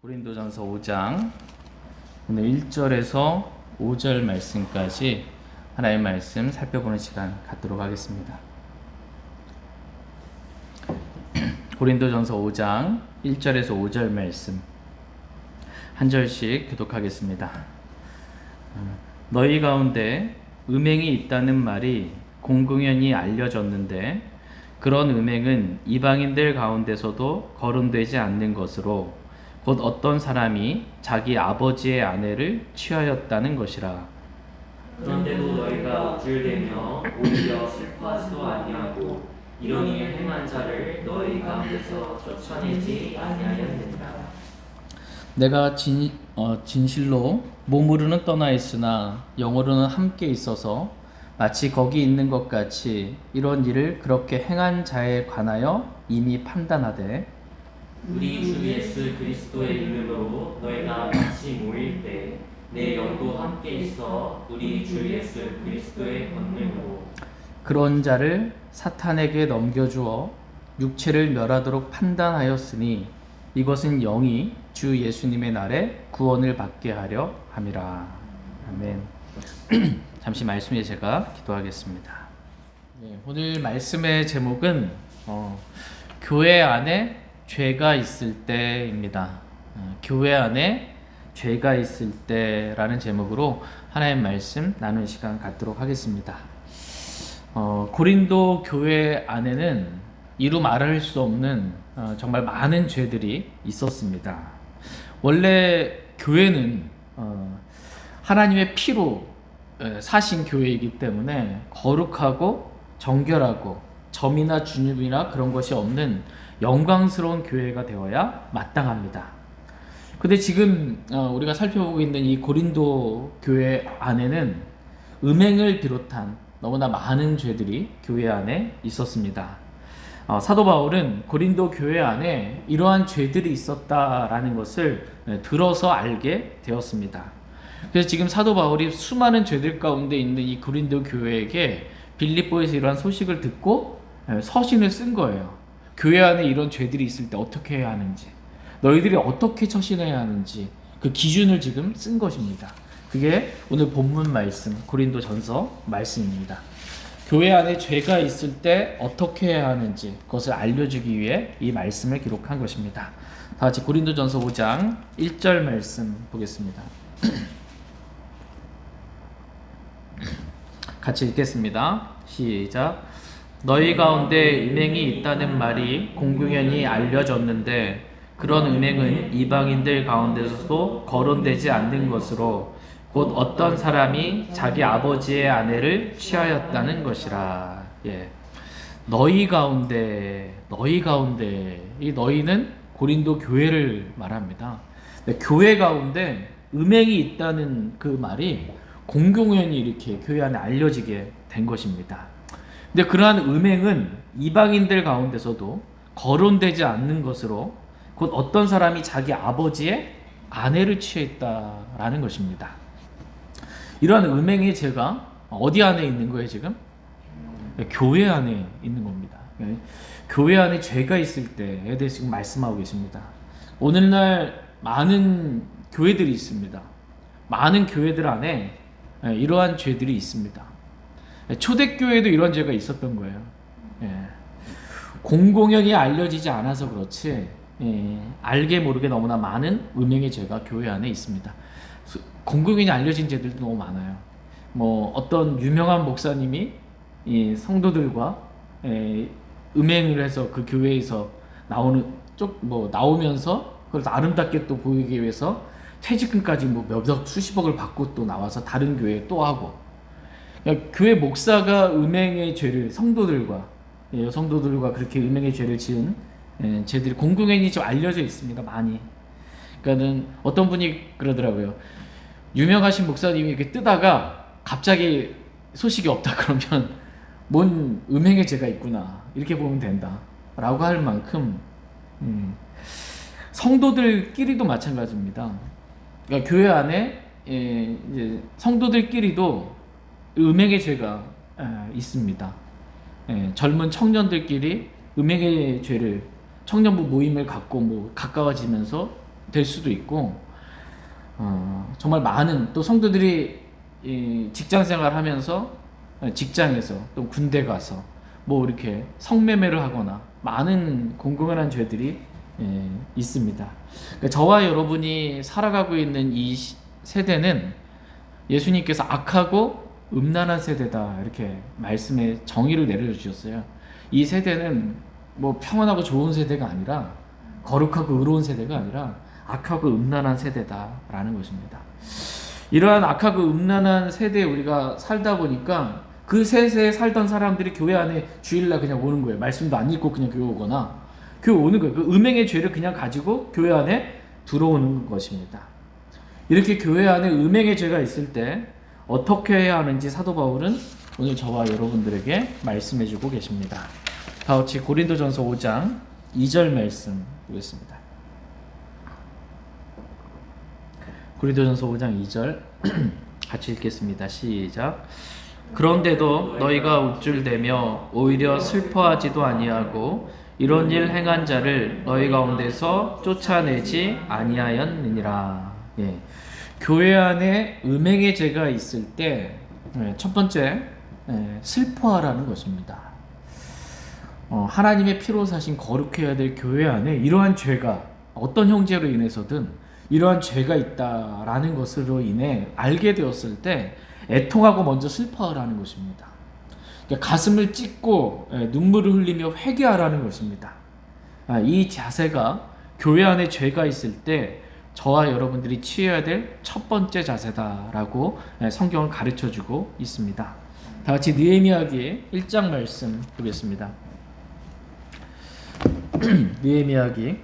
고린도전서 5장 오늘 1절에서 5절 말씀까지 하나의 말씀 살펴보는 시간 갖도록 하겠습니다. 고린도전서 5장 1절에서 5절 말씀 한 절씩 교독하겠습니다. 너희 가운데 음행이 있다는 말이 공공연히 알려졌는데 그런 음행은 이방인들 가운데서도 거론되지 않는 것으로 곧 어떤 사람이 자기 아버지의 아내를 취하였다는 것이라. 그런데도 너희가 엎질되며 오히려 슬퍼하지도 아니하고 이런 일을 행한 자를 너희 가운데서 쫓아내지 아니하였느니라. 내가 진실로 몸으로는 떠나 있으나 영으로는 함께 있어서 마치 거기 있는 것 같이 이런 일을 그렇게 행한 자에 관하여 이미 판단하되 우리 주 예수 그리스도의 이름으로 너희가 같이 모일 때 내 영도 함께 있어 우리 주 예수 그리스도의 권능으로 그런 자를 사탄에게 넘겨주어 육체를 멸하도록 판단하였으니 이것은 영이 주 예수님의 날에 구원을 받게 하려 함이라. 아멘. 잠시 말씀에 제가 기도하겠습니다. 오늘 말씀의 제목은 교회 안에 죄가 있을 때입니다. 교회 안에 죄가 있을 때라는 제목으로 하나의 말씀 나눈 시간 갖도록 하겠습니다. 고린도 교회 안에는 이루 말할 수 없는 정말 많은 죄들이 있었습니다. 원래 교회는 하나님의 피로 사신 교회이기 때문에 거룩하고 정결하고 점이나 주님이나 그런 것이 없는 영광스러운 교회가 되어야 마땅합니다. 근데 지금 우리가 살펴보고 있는 이 고린도 교회 안에는 음행을 비롯한 너무나 많은 죄들이 교회 안에 있었습니다. 사도 바울은 고린도 교회 안에 이러한 죄들이 있었다라는 것을 들어서 알게 되었습니다. 그래서 지금 사도 바울이 수많은 죄들 가운데 있는 이 고린도 교회에게 빌립보에서 이러한 소식을 듣고 서신을 쓴 거예요. 교회 안에 이런 죄들이 있을 때 어떻게 해야 하는지, 너희들이 어떻게 처신해야 하는지 그 기준을 지금 쓴 것입니다. 그게 오늘 본문 말씀, 고린도전서 말씀입니다. 교회 안에 죄가 있을 때 어떻게 해야 하는지 그것을 알려주기 위해 이 말씀을 기록한 것입니다. 다 같이 고린도전서 5장 1절 말씀 보겠습니다. 같이 읽겠습니다. 시작. 너희 가운데 음행이 있다는 말이 공공연히 알려졌는데 그런 음행은 이방인들 가운데서도 거론되지 않는 것으로 곧 어떤 사람이 자기 아버지의 아내를 취하였다는 것이라. 너희 가운데 이 너희는 고린도 교회를 말합니다. 교회 가운데 음행이 있다는 그 말이 공공연히 이렇게 교회 안에 알려지게 된 것입니다. 근데 그러한 음행은 이방인들 가운데서도 거론되지 않는 것으로 곧 어떤 사람이 자기 아버지의 아내를 취했다라는 것입니다. 이러한 음행의 죄가 어디 안에 있는 거예요 지금? 교회 안에 있는 겁니다. 교회 안에 죄가 있을 때에 대해서 지금 말씀하고 계십니다. 오늘날 많은 교회들이 있습니다. 많은 교회들 안에 이러한 죄들이 있습니다. 초대교회도 이런 죄가 있었던 거예요. 공공연히 알려지지 않아서 그렇지 알게 모르게 너무나 많은 음행의 죄가 교회 안에 있습니다. 공공연히 알려진 죄들도 너무 많아요. 어떤 유명한 목사님이 이 성도들과 음행을 해서 그 교회에서 나오면서 그걸 아름답게 또 보이기 위해서 퇴직금까지 몇억 수십억을 받고 또 나와서 다른 교회에 또 하고, 교회 목사가 음행의 죄를 성도들과 그렇게 음행의 죄를 지은 죄들이 공공연히 좀 알려져 있습니다. 많이. 그러니까는 어떤 분이 그러더라고요. 유명하신 목사님이 이렇게 뜨다가 갑자기 소식이 없다 그러면 뭔 음행의 죄가 있구나 이렇게 보면 된다라고 할 만큼 성도들끼리도 마찬가지입니다. 그러니까 교회 안에 이제 성도들끼리도 음행의 죄가 있습니다. 젊은 청년들끼리 음행의 죄를 청년부 모임을 갖고 가까워지면서 될 수도 있고, 정말 많은 또 성도들이 이 직장 생활하면서 직장에서 또 군대 가서 뭐 이렇게 성매매를 하거나 많은 공공연한 죄들이 있습니다. 그러니까 저와 여러분이 살아가고 있는 이 세대는 예수님께서 악하고 음란한 세대다 이렇게 말씀의 정의를 내려주셨어요. 이 세대는 뭐 평안하고 좋은 세대가 아니라, 거룩하고 의로운 세대가 아니라 악하고 음란한 세대다라는 것입니다. 이러한 악하고 음란한 세대에 우리가 살다 보니까 그 세대에 살던 사람들이 교회 안에 주일날 그냥 오는 거예요. 말씀도 안 읽고 그냥 교회 오거나 교회 오는 거예요. 그 음행의 죄를 그냥 가지고 교회 안에 들어오는 것입니다. 이렇게 교회 안에 음행의 죄가 있을 때 어떻게 해야 하는지 사도 바울은 오늘 저와 여러분들에게 말씀해 주고 계십니다. 다 같이 고린도전서 5장 2절 말씀 보겠습니다. 고린도전서 5장 2절 같이 읽겠습니다. 시작. 그런데도 너희가 우쭐대며 오히려 슬퍼하지도 아니하고 이런 일 행한 자를 너희 가운데서 쫓아내지 아니하였느니라. 예. 교회 안에 음행의 죄가 있을 때 첫 번째 슬퍼하라는 것입니다. 하나님의 피로 사신 거룩해야 될 교회 안에 이러한 죄가 어떤 형제로 인해서든 이러한 죄가 있다라는 것으로 인해 알게 되었을 때 애통하고 먼저 슬퍼하라는 것입니다. 그러니까 가슴을 찢고 눈물을 흘리며 회개하라는 것입니다. 이 자세가 교회 안에 죄가 있을 때 저와 여러분들이 취해야 될 첫 번째 자세다라고 성경은 가르쳐주고 있습니다. 다 같이 느헤미야기 1장 말씀 보겠습니다. 느헤미야기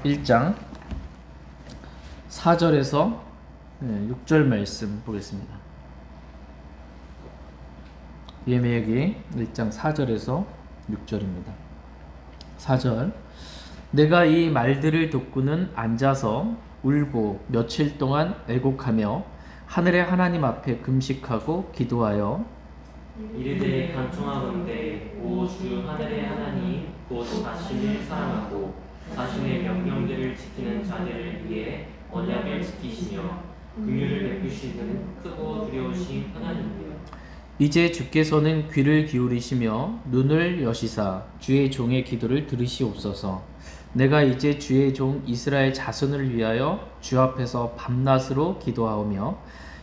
1장 4절에서 6절 말씀 보겠습니다. 느헤미야기 1장 4절에서 6절입니다. 4절. 내가 이 말들을 듣고는 앉아서 울고 며칠 동안 애곡하며 하늘의 하나님 앞에 금식하고 기도하여 이르되 간청하건대 오 주 하늘의 하나님 곧 자신을 사랑하고 자신의 명령들을 지키는 자들을 위해 언약을 지키시며 긍휼을 베푸시는 크고 두려우신 하나님이여, 이제 주께서는 귀를 기울이시며 눈을 여시사 주의 종의 기도를 들으시옵소서. 내가 이제 주의 종 이스라엘 자손을 위하여 주 앞에서 밤낮으로 기도하오며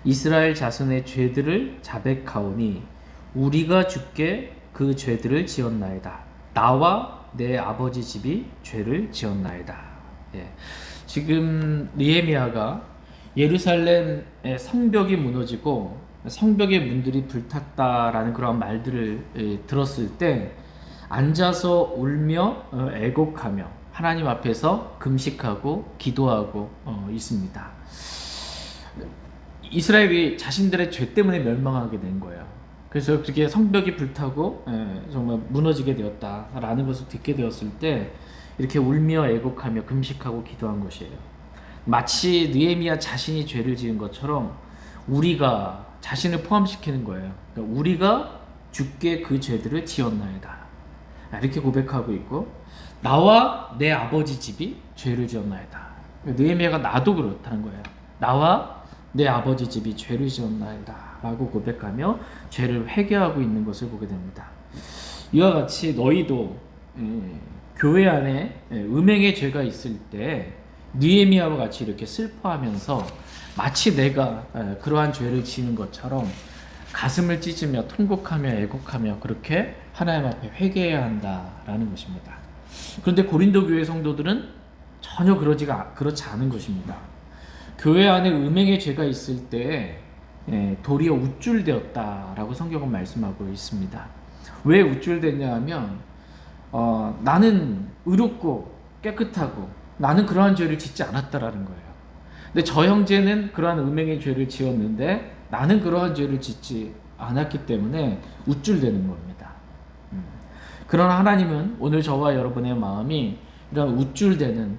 이스라엘 자손의 죄들을 자백하오니 우리가 주께 그 죄들을 지었나이다. 나와 내 아버지 집이 죄를 지었나이다. 예. 지금 느헤미야가 예루살렘의 성벽이 무너지고 성벽의 문들이 불탔다라는 그런 말들을 들었을 때 앉아서 울며 애곡하며 하나님 앞에서 금식하고 기도하고 있습니다. 이스라엘이 자신들의 죄 때문에 멸망하게 된 거예요. 그래서 그렇게 성벽이 불타고 정말 무너지게 되었다라는 것을 듣게 되었을 때 이렇게 울며 애곡하며 금식하고 기도한 것이에요. 마치 느헤미야 자신이 죄를 지은 것처럼 우리가 자신을 포함시키는 거예요. 그러니까 우리가 주께 그 죄들을 지었나이다. 이렇게 고백하고 있고 나와 내 아버지 집이 죄를 지었나이다. 느헤미야가 나도 그렇다는 거예요. 나와 내 아버지 집이 죄를 지었나이다 라고 고백하며 죄를 회개하고 있는 것을 보게 됩니다. 이와 같이 너희도 교회 안에 음행의 죄가 있을 때 느헤미야와 같이 이렇게 슬퍼하면서 마치 내가 그러한 죄를 지은 것처럼 가슴을 찢으며 통곡하며 애곡하며 그렇게 하나님 앞에 회개해야 한다라는 것입니다. 그런데 고린도 교회 성도들은 전혀 그렇지 않은 것입니다. 교회 안에 음행의 죄가 있을 때 도리어 우쭐대었다라고 성경은 말씀하고 있습니다. 왜 우쭐댔냐 하면 나는 의롭고 깨끗하고 나는 그러한 죄를 짓지 않았다라는 거예요. 근데 저 형제는 그러한 음행의 죄를 지었는데 나는 그러한 죄를 짓지 않았기 때문에 우쭐대는 겁니다. 그러나 하나님은 오늘 저와 여러분의 마음이 이런 우쭐대는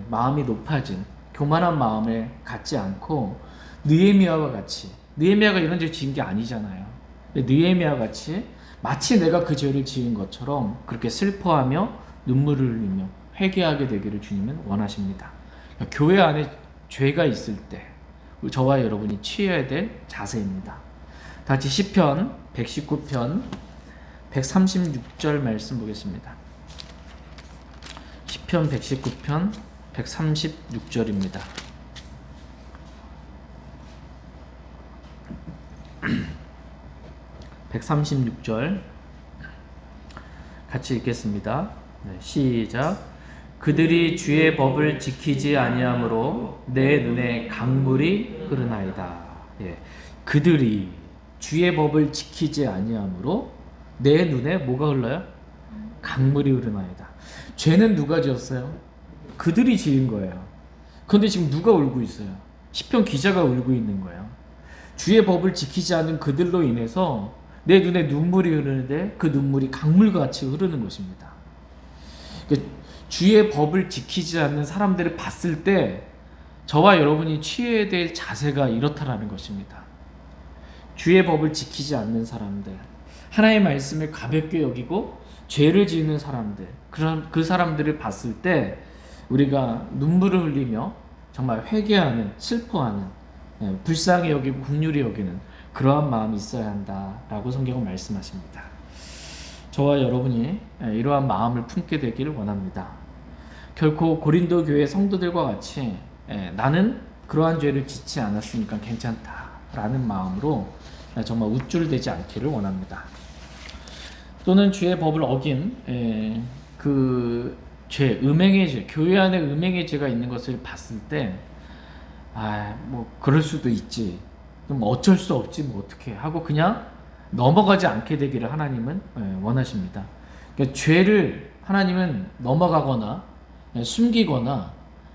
마음이 높아진 교만한 마음을 갖지 않고 느헤미야와 같이, 느헤미야가 이런 죄를 지은 게 아니잖아요. 느헤미야와 같이 마치 내가 그 죄를 지은 것처럼 그렇게 슬퍼하며 눈물을 흘리며 회개하게 되기를 주님은 원하십니다. 그러니까 교회 안에 죄가 있을 때 저와 여러분이 취해야 될 자세입니다. 다 같이 시편 119편 136절 말씀 보겠습니다. 시편 119편 136절입니다. (136절) 같이 읽겠습니다. 네, 시작. 그들이 주의 법을 지키지 아니하므로 내 눈에 강물이 흐르나이다. 예, 그들이 주의 법을 지키지 아니하므로 내 눈에 뭐가 흘러요? 강물이 흐르나이다. 죄는 누가 지었어요? 그들이 지은 거예요. 그런데 지금 누가 울고 있어요? 시편 기자가 울고 있는 거예요. 주의 법을 지키지 않는 그들로 인해서 내 눈에 눈물이 흐르는데 그 눈물이 강물같이 흐르는 것입니다. 그러니까 주의 법을 지키지 않는 사람들을 봤을 때 저와 여러분이 취해야 될 자세가 이렇다라는 것입니다. 주의 법을 지키지 않는 사람들, 하나님의 말씀을 가볍게 여기고 죄를 지는 사람들, 그 사람들을 봤을 때 우리가 눈물을 흘리며 정말 회개하는, 슬퍼하는, 불쌍히 여기고 긍휼히 여기는 그러한 마음이 있어야 한다라고 성경은 말씀하십니다. 저와 여러분이 이러한 마음을 품게 되기를 원합니다. 결코 고린도 교회 성도들과 같이 나는 그러한 죄를 짓지 않았으니까 괜찮다라는 마음으로 정말 우쭐대지 않기를 원합니다. 또는 주의 법을 어긴 그 죄, 음행의 죄, 교회 안에 음행의 죄가 있는 것을 봤을 때 뭐 그럴 수도 있지, 그럼 어쩔 수 없지, 뭐 어떻게 하고 그냥 넘어가지 않게 되기를 하나님은 원하십니다. 그러니까 죄를 하나님은 넘어가거나 숨기거나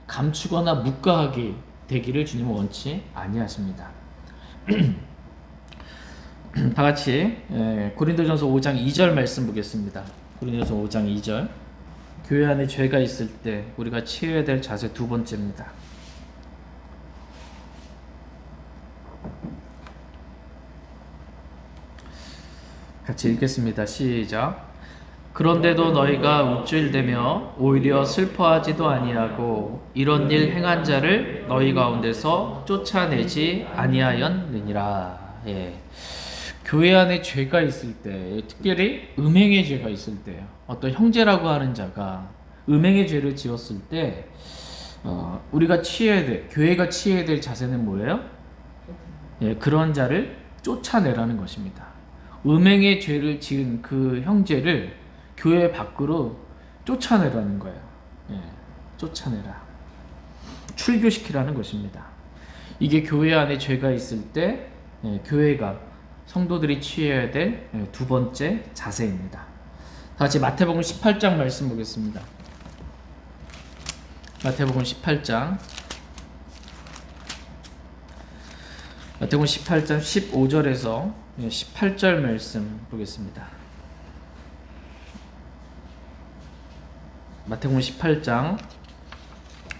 감추거나 묵과하게 되기를 주님은 원치 아니하십니다. 다 같이 고린도전서 5장 2절 말씀 보겠습니다. 고린도전서 5장 2절. 교회 안에 죄가 있을 때 우리가 취해야 될 자세 두 번째입니다. 같이 읽겠습니다. 시작. 그런데도 너희가 우쭐대며 오히려 슬퍼하지도 아니하고 이런 일 행한 자를 너희 가운데서 쫓아내지 아니하였느니라. 예. 교회 안에 죄가 있을 때, 특별히 음행의 죄가 있을 때, 어떤 형제라고 하는 자가 음행의 죄를 지었을 때 우리가 취해야 될, 교회가 취해야 될 자세는 뭐예요? 예, 그런 자를 쫓아내라는 것입니다. 음행의 죄를 지은 그 형제를 교회 밖으로 쫓아내라는 거예요. 예, 쫓아내라. 출교시키라는 것입니다. 이게 교회 안에 죄가 있을 때 교회가, 성도들이 취해야 될 두 번째 자세입니다. 다같이 마태복음 18장 말씀 보겠습니다. 마태복음 18장 15절에서 18절 말씀 보겠습니다. 마태복음 18장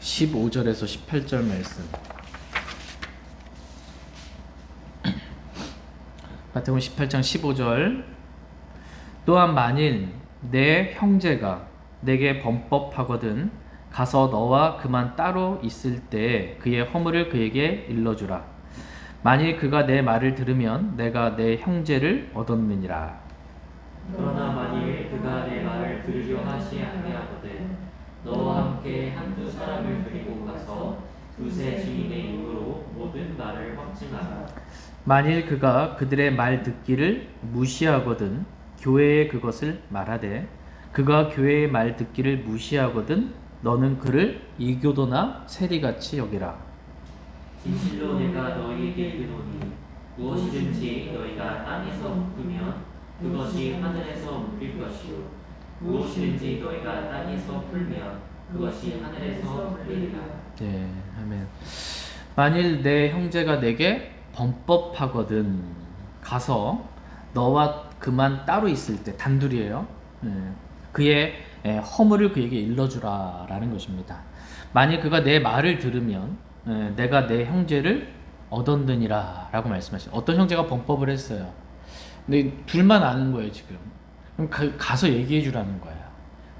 15절에서 18절 말씀. 마태복음 18장 15절. 또한 만일 내 형제가 내게 범법하거든 가서 너와 그만 따로 있을 때 그의 허물을 그에게 일러주라. 만일 그가 내 말을 들으면 내가 내 형제를 얻었느니라. 그러나 만일 그가 내 말을 들으려 하지 아니하거든 너와 함께 한두 사람을 데리고 가서 두세 증인의 입으로 모든 말을 확증하라. 만일 그가 그들의 말 듣기를 무시하거든 교회에 그것을 말하되 그가 교회의 말 듣기를 무시하거든 너는 그를 이교도나 세리같이 여기라. 진실로 내가 너희에게 이르노니 무엇이든지 너희가 땅에서 묶으면 그것이 하늘에서 묶일 것이요 무엇이든지 너희가 땅에서 풀면 그것이 하늘에서 풀리리라. 네, 아멘. 만일 내 형제가 내게 범법하거든 가서 너와 그만 따로 있을 때, 단둘이에요. 그의 허물을 그에게 일러주라 라는 것입니다. 만일 그가 내 말을 들으면 내가 내 형제를 얻었느니라 라고 말씀하셨어요. 어떤 형제가 범법을 했어요. 근데 둘만 아는 거예요 지금. 그럼 가서 얘기해 주라는 거예요.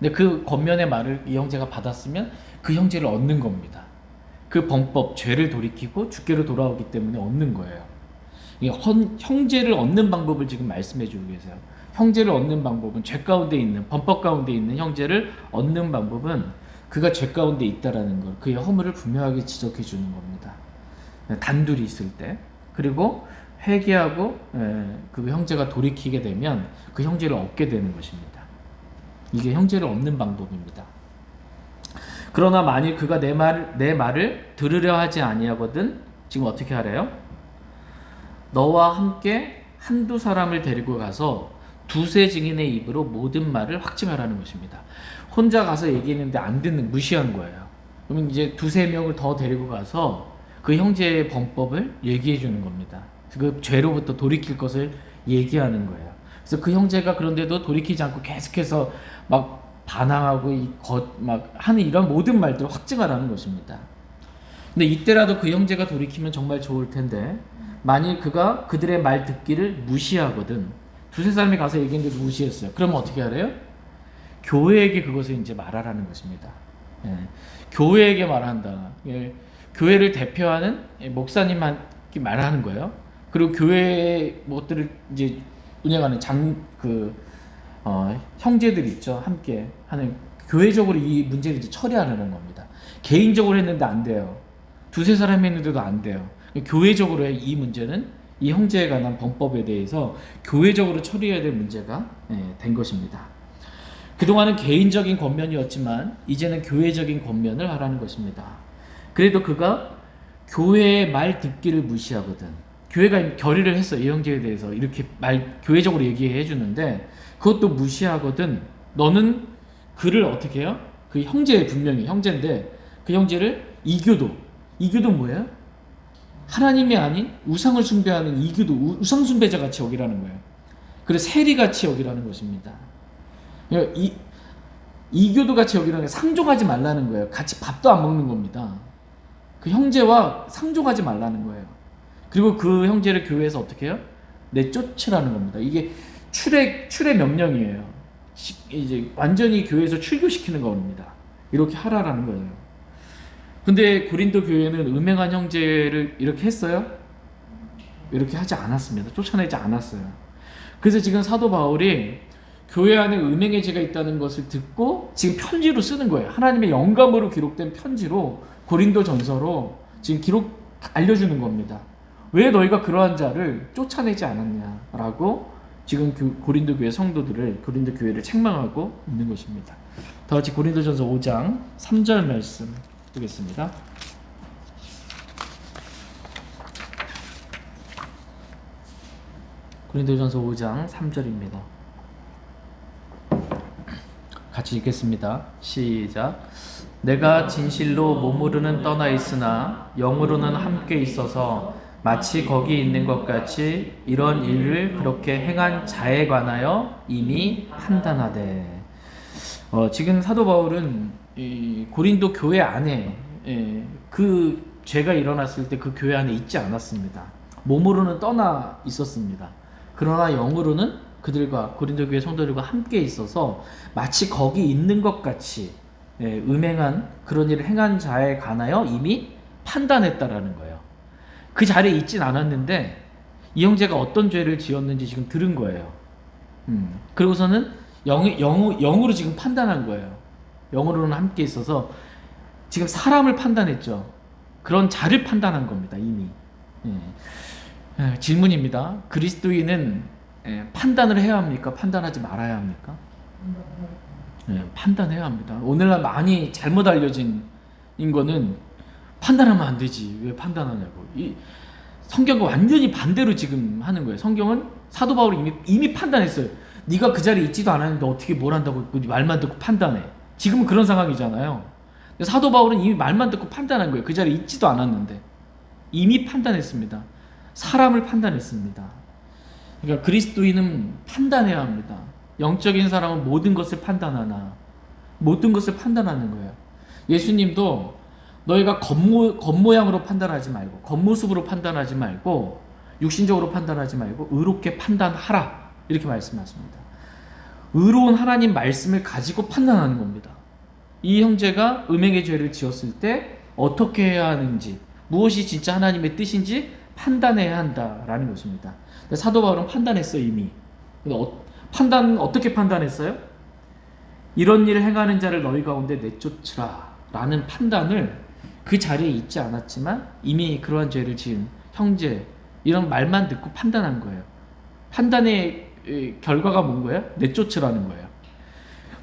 근데 그 권면의 말을 이 형제가 받았으면 그 형제를 얻는 겁니다. 그 범법, 죄를 돌이키고 주께로 돌아오기 때문에 얻는 거예요. 형제를 얻는 방법을 지금 말씀해 주고 계세요. 형제를 얻는 방법은 죄 가운데 있는, 범법 가운데 있는 형제를 얻는 방법은 그가 죄 가운데 있다라는 걸, 그의 허물을 분명하게 지적해 주는 겁니다. 단둘이 있을 때. 그리고 회개하고 그 형제가 돌이키게 되면 그 형제를 얻게 되는 것입니다. 이게 형제를 얻는 방법입니다. 그러나 만일 그가 내 말을 들으려 하지 아니하거든 지금 어떻게 하래요? 너와 함께 한두 사람을 데리고 가서 두세 증인의 입으로 모든 말을 확증하라는 것입니다. 혼자 가서 얘기했는데 안 듣는, 무시한 거예요. 그러면 이제 두세 명을 더 데리고 가서 그 형제의 범법을 얘기해 주는 겁니다. 그 죄로부터 돌이킬 것을 얘기하는 거예요. 그래서 그 형제가 그런데도 돌이키지 않고 계속해서 막 반항하고 막 하는 이런 모든 말들을 확증하라는 것입니다. 근데 이때라도 그 형제가 돌이키면 정말 좋을 텐데, 만일 그가 그들의 말 듣기를 무시하거든, 두세 사람이 가서 얘기했는데도 무시했어요. 그러면 어떻게 하래요? 교회에게 그것을 이제 말하라는 것입니다. 교회에게 말한다. 교회를 대표하는 목사님한테 말하는 거예요. 그리고 교회의 것들을 이제 운영하는 형제들 있죠. 함께 하는, 교회적으로 이 문제를 이제 처리하려는 겁니다. 개인적으로 했는데 안 돼요. 두세 사람이 했는데도 안 돼요. 교회적으로의 이 문제는, 이 형제에 관한 범법에 대해서 교회적으로 처리해야 될 문제가 된 것입니다. 그동안은 개인적인 권면이었지만 이제는 교회적인 권면을 하라는 것입니다. 그래도 그가 교회의 말 듣기를 무시하거든. 교회가 결의를 했어. 이 형제에 대해서 이렇게 교회적으로 얘기해 주는데 그것도 무시하거든. 너는 그를 어떻게 해요? 그 형제, 분명히 형제인데 그 형제를 이교도 뭐예요? 하나님이 아닌 우상을 숭배하는 이교도, 우상 숭배자 같이 여기라는 거예요. 그래서 세리같이 여기라는 것입니다. 이교도 같이 여기라는 게 상종하지 말라는 거예요. 같이 밥도 안 먹는 겁니다. 그 형제와 상종하지 말라는 거예요. 그리고 그 형제를 교회에서 어떻게 해요? 내쫓으라는 겁니다. 이게 출애 명령이에요. 이제 완전히 교회에서 출교시키는 겁니다. 이렇게 하라라는 거예요. 근데 고린도 교회는 음행한 형제를 이렇게 했어요? 이렇게 하지 않았습니다. 쫓아내지 않았어요. 그래서 지금 사도 바울이 교회 안에 음행의 죄가 있다는 것을 듣고 지금 편지로 쓰는 거예요. 하나님의 영감으로 기록된 편지로, 고린도 전서로 지금 알려주는 겁니다. 왜 너희가 그러한 자를 쫓아내지 않았냐라고 지금 고린도 교회 성도들을, 고린도 교회를 책망하고 있는 것입니다. 다 같이 고린도전서 5장 3절 말씀 보겠습니다. 고린도전서 5장 3절입니다. 같이 읽겠습니다. 시작. 내가 진실로 몸으로는 떠나 있으나 영으로는 함께 있어서 마치 거기 있는 것 같이 이런 일을 그렇게 행한 자에 관하여 이미 판단하되. 지금 사도 바울은 이 고린도 교회 안에 그 죄가 일어났을 때 그 교회 안에 있지 않았습니다. 몸으로는 떠나 있었습니다. 그러나 영으로는 그들과, 고린도 교회 성도들과 함께 있어서 마치 거기 있는 것 같이 음행한 그런 일을 행한 자에 관하여 이미 판단했다라는 거예요. 그 자리에 있진 않았는데 이 형제가 어떤 죄를 지었는지 지금 들은 거예요. 그리고서는 영으로 지금 판단한 거예요. 영으로는 함께 있어서 지금 사람을 판단했죠. 그런 자를 판단한 겁니다. 이미. 질문입니다. 그리스도인은 판단을 해야 합니까? 판단하지 말아야 합니까? 판단해야 합니다. 오늘날 많이 잘못 알려진 거는 판단하면 안 되지. 왜 판단하냐고. 이 성경과 완전히 반대로 지금 하는 거예요. 성경은 사도 바울이 이미 판단했어요. 네가 그 자리에 있지도 않았는데 어떻게 뭘 한다고 말만 듣고 판단해. 지금은 그런 상황이잖아요. 사도 바울은 이미 말만 듣고 판단한 거예요. 그 자리에 있지도 않았는데 이미 판단했습니다. 사람을 판단했습니다. 그러니까 그리스도인은 판단해야 합니다. 영적인 사람은 모든 것을 판단하나, 모든 것을 판단하는 거예요. 예수님도 너희가 겉모양으로 판단하지 말고, 겉모습으로 판단하지 말고, 육신적으로 판단하지 말고 의롭게 판단하라, 이렇게 말씀하십니다. 의로운 하나님 말씀을 가지고 판단하는 겁니다. 이 형제가 음행의 죄를 지었을 때 어떻게 해야 하는지, 무엇이 진짜 하나님의 뜻인지 판단해야 한다라는 것입니다. 사도 바울은 판단했어 이미. 판단 어떻게 판단했어요? 이런 일을 행하는 자를 너희 가운데 내쫓으라 라는 판단을 그 자리에 있지 않았지만 이미 그러한 죄를 지은 형제 이런 말만 듣고 판단한 거예요. 판단의 결과가 뭔 거예요? 내쫓으라는 거예요.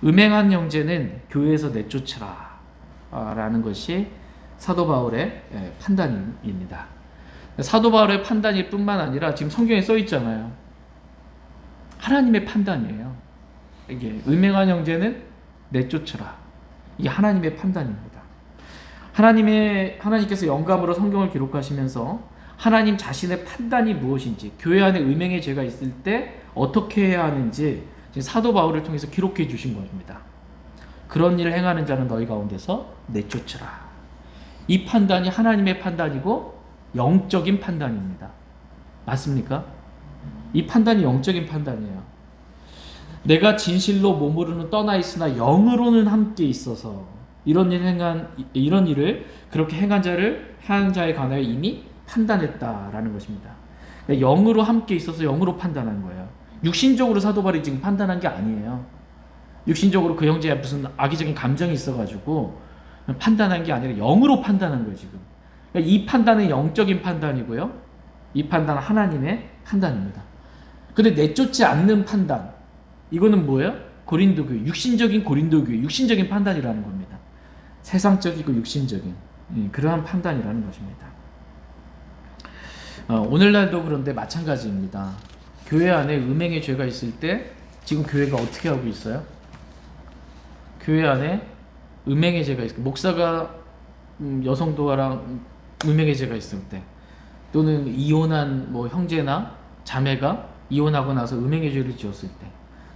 음행한 형제는 교회에서 내쫓으라 라는 것이 사도 바울의 판단입니다. 사도 바울의 판단일 뿐만 아니라 지금 성경에 써 있잖아요. 하나님의 판단이에요. 이게 음행한 형제는 내쫓으라. 이게 하나님의 판단입니다. 하나님께서 영감으로 성경을 기록하시면서 하나님 자신의 판단이 무엇인지, 교회 안에 음행의 죄가 있을 때 어떻게 해야 하는지 사도 바울을 통해서 기록해 주신 것입니다. 그런 일을 행하는 자는 너희 가운데서 내쫓으라. 이 판단이 하나님의 판단이고 영적인 판단입니다. 맞습니까? 이 판단이 영적인 판단이에요. 내가 진실로 몸으로는 떠나 있으나 영으로는 함께 있어서 이런 일을 그렇게 행한 자에 관하여 이미 판단했다라는 것입니다. 그러니까 영으로 함께 있어서 영으로 판단한 거예요. 육신적으로 사도 바울이 지금 판단한 게 아니에요. 육신적으로 그 형제에 무슨 악의적인 감정이 있어가지고 판단한 게 아니라 영으로 판단한 거예요 지금. 그러니까 이 판단은 영적인 판단이고요. 이 판단은 하나님의 판단입니다. 근데 내쫓지 않는 판단, 이거는 뭐예요? 고린도교회, 육신적인 고린도교회, 육신적인 판단이라는 겁니다. 세상적이고 육신적인 그러한 판단이라는 것입니다. 오늘날도 그런데 마찬가지입니다. 교회 안에 음행의 죄가 있을 때 지금 교회가 어떻게 하고 있어요? 교회 안에 음행의 죄가 있을 때 목사가 여성도와랑 음행의 죄가 있을 때, 또는 이혼한 형제나 자매가 이혼하고 나서 음행의 죄를 지었을 때,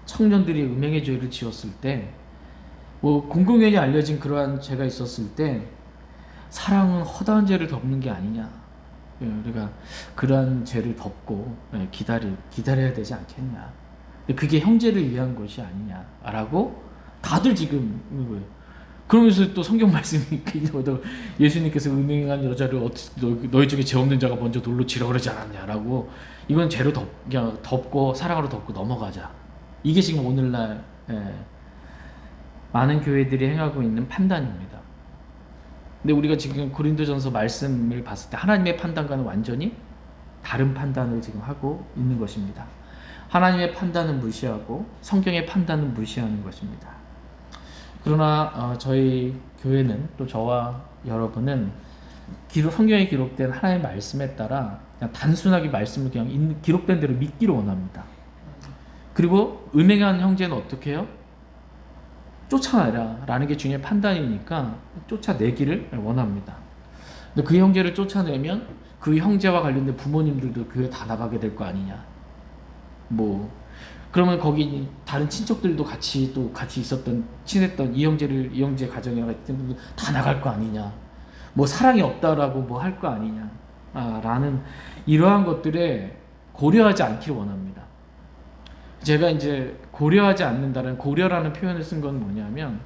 청년들이 음행의 죄를 지었을 때, 공공연히 알려진 그러한 죄가 있었을 때 사랑은 허다한 죄를 덮는 게 아니냐. 우리가 그러한 죄를 덮고 기다려야 되지 않겠냐. 그게 형제를 위한 것이 아니냐라고 다들 지금 그러면서 또 성경 말씀이 예수님께서 음행한 여자를 너희 중에 죄 없는 자가 먼저 돌로 치라 그러지 않았냐라고, 이건 죄로 그냥 덮고 사랑으로 덮고 넘어가자. 이게 지금 오늘날 많은 교회들이 행하고 있는 판단입니다. 근데 우리가 지금 고린도전서 말씀을 봤을 때 하나님의 판단과는 완전히 다른 판단을 지금 하고 있는 것입니다. 하나님의 판단은 무시하고 성경의 판단은 무시하는 것입니다. 그러나 저희 교회는, 또 저와 여러분은 성경에 기록된 하나님의 말씀에 따라 그냥 단순하게 말씀을 그냥 기록된 대로 믿기를 원합니다. 그리고 음행한 형제는 어떻게 해요? 쫓아내라 라는 게 주님의 판단이니까 쫓아내기를 원합니다. 근데 그 형제를 쫓아내면 그 형제와 관련된 부모님들도 교회 다 나가게 될 거 아니냐. 그러면 거기 다른 친척들도 같이 친했던 이 형제 가정에 있던 분들 다 나갈 거 아니냐. 사랑이 없다라고 할 거 아니냐. 라는 이러한 것들에 고려하지 않기를 원합니다. 제가 이제 고려하지 않는다는, 고려라는 표현을 쓴 건 뭐냐면,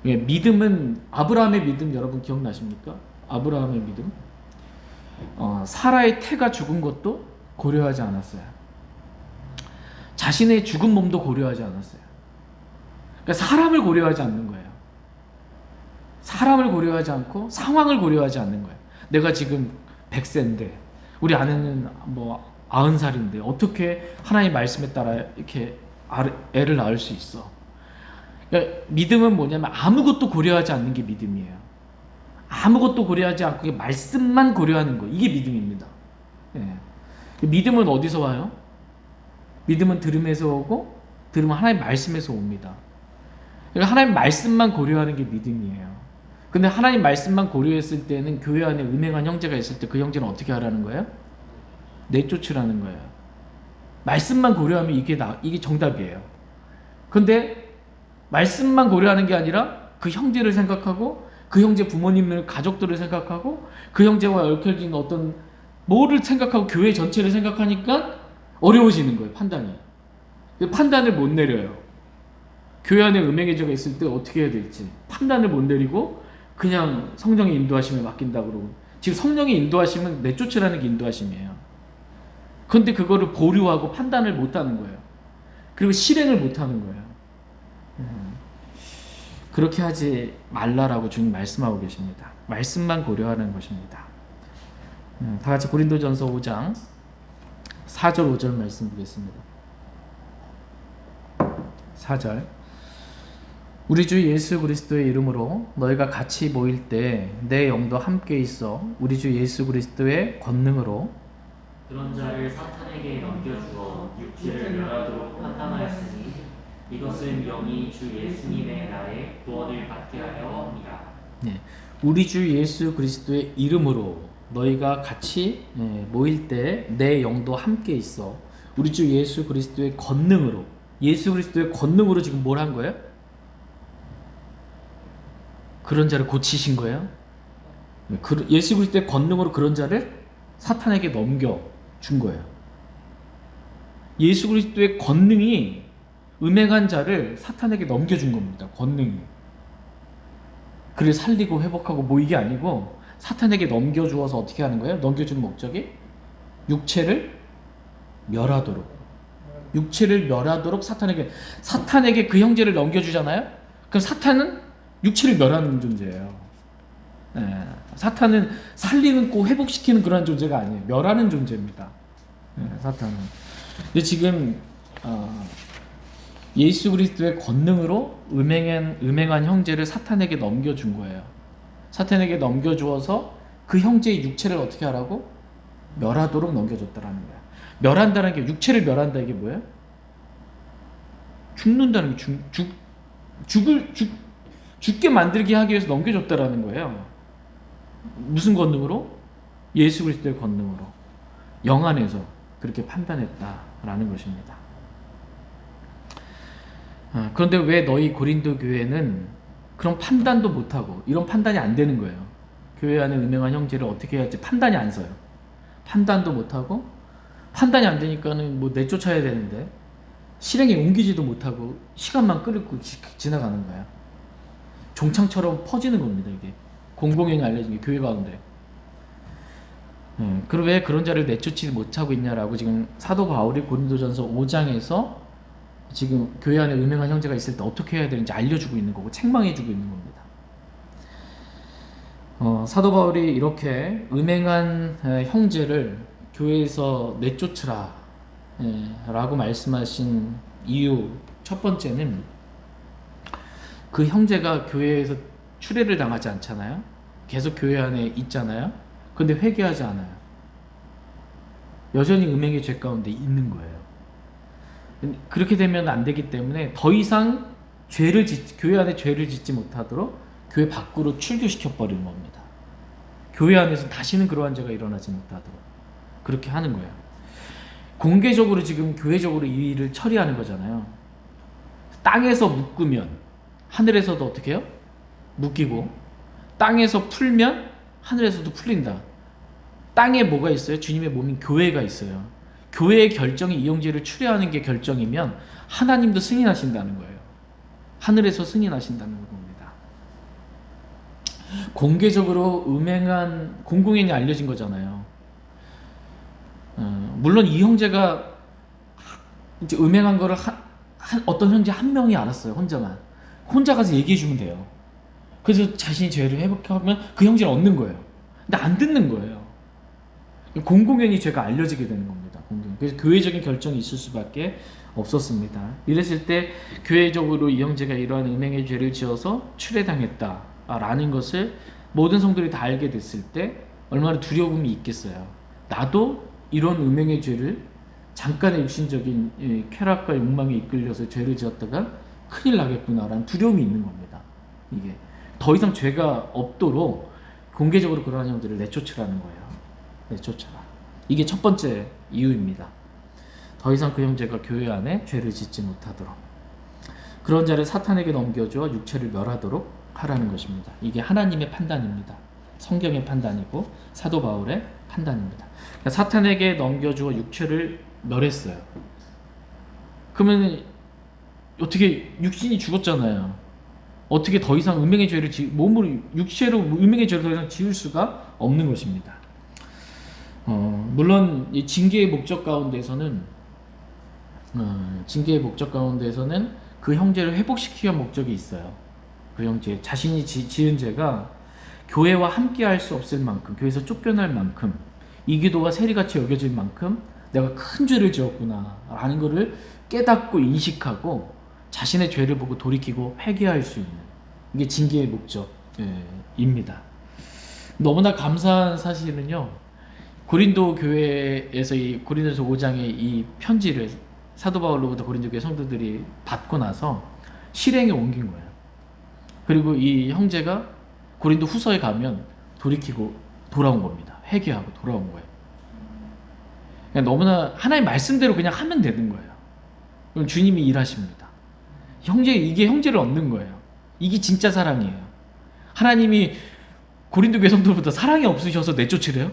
믿음은, 아브라함의 믿음 여러분 기억나십니까? 아브라함의 믿음. 사라의 태가 죽은 것도 고려하지 않았어요. 자신의 죽은 몸도 고려하지 않았어요. 그러니까 사람을 고려하지 않는 거예요. 사람을 고려하지 않고 상황을 고려하지 않는 거예요. 내가 지금 100세인데 우리 아내는 90살인데 어떻게 하나님의 말씀에 따라 이렇게 애를 낳을 수 있어? 그러니까 믿음은 뭐냐면 아무것도 고려하지 않는 게 믿음이에요. 아무것도 고려하지 않고 말씀만 고려하는 거, 이게 믿음입니다. 믿음은 어디서 와요? 믿음은 들음에서 오고, 들음은 하나님 말씀에서 옵니다. 그러니까 하나님 말씀만 고려하는 게 믿음이에요. 근데 하나님 말씀만 고려했을 때는 교회 안에 음행한 형제가 있을 때 그 형제는 어떻게 하라는 거예요? 내쫓으라는 거예요. 말씀만 고려하면 이게 정답이에요. 근데 말씀만 고려하는 게 아니라 그 형제를 생각하고, 그 형제 부모님을, 가족들을 생각하고, 그 형제와 얽혀진 뭐를 생각하고 교회 전체를 생각하니까 어려워지는 거예요, 판단이. 판단을 못 내려요. 교회 안에 음행의 죄가 있을 때 어떻게 해야 될지 판단을 못 내리고 그냥 성령의 인도하심에 맡긴다 그러고, 지금 성령의 인도하심은 내쫓으라는 게 인도하심이에요. 그런데 그거를 보류하고 판단을 못 하는 거예요. 그리고 실행을 못 하는 거예요. 그렇게 하지 말라라고 주님 말씀하고 계십니다. 말씀만 고려하는 것입니다. 다 같이 고린도전서 5장 4절 5절 말씀 보겠습니다. 4절. 우리 주 예수 그리스도의 이름으로 너희가 같이 모일 때 내 영도 함께 있어 우리 주 예수 그리스도의 권능으로 그런 자를 사탄에게 넘겨주어 육체를 멸하도록 판단하였으니 이것은 영이 주 예수님의 날에 구원을 받게 하려 합니다. 네, 우리 주 예수 그리스도의 이름으로 너희가 같이 모일 때 내 영도 함께 있어 우리 주 예수 그리스도의 권능으로, 예수 그리스도의 권능으로 지금 뭘 한 거예요? 그런 자를 고치신 거예요. 예수 그리스도의 권능으로 그런 자를 사탄에게 넘겨준 거예요. 예수 그리스도의 권능이 음행한 자를 사탄에게 넘겨준 겁니다. 권능이. 그를 살리고 회복하고 뭐 이게 아니고 사탄에게 넘겨주어서 어떻게 하는 거예요? 넘겨주는 목적이 육체를 멸하도록. 육체를 멸하도록 사탄에게 그 형제를 넘겨주잖아요. 그럼 사탄은 육체를 멸하는 존재예요. 네, 사탄은 살리는 고 회복시키는 그런 존재가 아니에요. 멸하는 존재입니다. 네, 사탄은. 근데 지금 예수 그리스도의 권능으로 음행한 형제를 사탄에게 넘겨준 거예요. 사탄에게 넘겨주어서 그 형제의 육체를 어떻게 하라고? 멸하도록 넘겨줬다라는 거예요. 멸한다는 게, 육체를 멸한다 이게 뭐예요? 죽는다는 게 죽게 만들게 하기 위해서 넘겨줬다라는 거예요. 무슨 권능으로? 예수 그리스도의 권능으로. 영 안에서 그렇게 판단했다라는 것입니다. 그런데 왜 너희 고린도 교회는 그런 판단도 못하고, 이런 판단이 안 되는 거예요. 교회 안에 음행한 형제를 어떻게 해야 할지 판단이 안 서요. 판단도 못하고, 판단이 안 되니까는 뭐 내쫓아야 되는데 실행에 옮기지도 못하고 시간만 끌고 지나가는 거야. 종창처럼 퍼지는 겁니다. 이게 공공연히 알려진 게 교회 가운데. 그럼 왜 그런 자를 내쫓지 못하고 있냐라고 지금 사도 바울이 고린도전서 5장에서 지금 교회 안에 음행한 형제가 있을 때 어떻게 해야 되는지 알려주고 있는 거고 책망해주고 있는 겁니다. 사도 바울이 이렇게 음행한 형제를 교회에서 내쫓으라 라고 말씀하신 이유 첫 번째는 그 형제가 교회에서 추례를 당하지 않잖아요. 계속 교회 안에 있잖아요. 근데 회개하지 않아요. 여전히 음행의 죄 가운데 있는 거예요. 그렇게 되면 안 되기 때문에 더 이상 교회 안에 죄를 짓지 못하도록 교회 밖으로 출교시켜 버리는 겁니다. 교회 안에서 다시는 그러한 죄가 일어나지 못하도록 그렇게 하는 거예요. 공개적으로 지금 교회적으로 이 일을 처리하는 거잖아요. 땅에서 묶으면 하늘에서도 어떻게 해요? 묶이고, 땅에서 풀면 하늘에서도 풀린다. 땅에 뭐가 있어요? 주님의 몸인 교회가 있어요. 교회의 결정이 이 형제를 추례하는 게 결정이면 하나님도 승인하신다는 거예요. 하늘에서 승인하신다는 겁니다. 공개적으로 음행한 공공연히 알려진 거잖아요. 물론 이 형제가 이제 음행한 거를 어떤 형제 한 명이 알았어요. 혼자 가서 얘기해 주면 돼요. 그래서 자신이 죄를 회복하면 그 형제를 얻는 거예요. 근데 안 듣는 거예요. 공공연히 죄가 알려지게 되는 겁니다. 그래서 교회적인 결정이 있을 수밖에 없었습니다. 이랬을 때 교회적으로 이 형제가 이러한 음행의 죄를 지어서 추례당했다라는 것을 모든 성도들이 다 알게 됐을 때 얼마나 두려움이 있겠어요. 나도 이런 음행의 죄를 잠깐의 육신적인 쾌락과 욕망에 이끌려서 죄를 지었다가 큰일 나겠구나라는 두려움이 있는 겁니다. 이게 더 이상 죄가 없도록 공개적으로 그러한 형제를 내쫓으라는 거예요. 내쫓아라. 이게 첫 번째 이유입니다. 더 이상 그 형제가 교회 안에 죄를 짓지 못하도록, 그런 자를 사탄에게 넘겨주어 육체를 멸하도록 하라는 것입니다. 이게 하나님의 판단입니다. 성경의 판단이고 사도 바울의 판단입니다. 그러니까 사탄에게 넘겨주어 육체를 멸했어요. 그러면 어떻게 육신이 죽었잖아요. 어떻게 더 이상 음행의 죄를 몸으로 육체로 음행의 죄를 더 이상 지을 수가 없는 것입니다. 물론 이 징계의 목적 가운데서는 그 형제를 회복시키기 위한 목적이 있어요. 그 형제 자신이 지은 죄가 교회와 함께할 수 없을 만큼, 교회에서 쫓겨날 만큼, 이 기도가 세리같이 여겨질 만큼 내가 큰 죄를 지었구나 라는 것을 깨닫고 인식하고 자신의 죄를 보고 돌이키고 회개할 수 있는, 이게 징계의 목적입니다. 너무나 감사한 사실은요, 고린도 교회에서 이 고린도서 5장의 이 편지를 사도 바울로부터 고린도 교회 성도들이 받고 나서 실행에 옮긴 거예요. 그리고 이 형제가 고린도 후서에 가면 돌이키고 돌아온 겁니다. 회개하고 돌아온 거예요. 그냥 너무나 하나님 말씀대로 그냥 하면 되는 거예요. 그럼 주님이 일하십니다. 이게 형제를 얻는 거예요. 이게 진짜 사랑이에요. 하나님이 고린도 교회 성도보다 사랑이 없으셔서 내쫓으래요?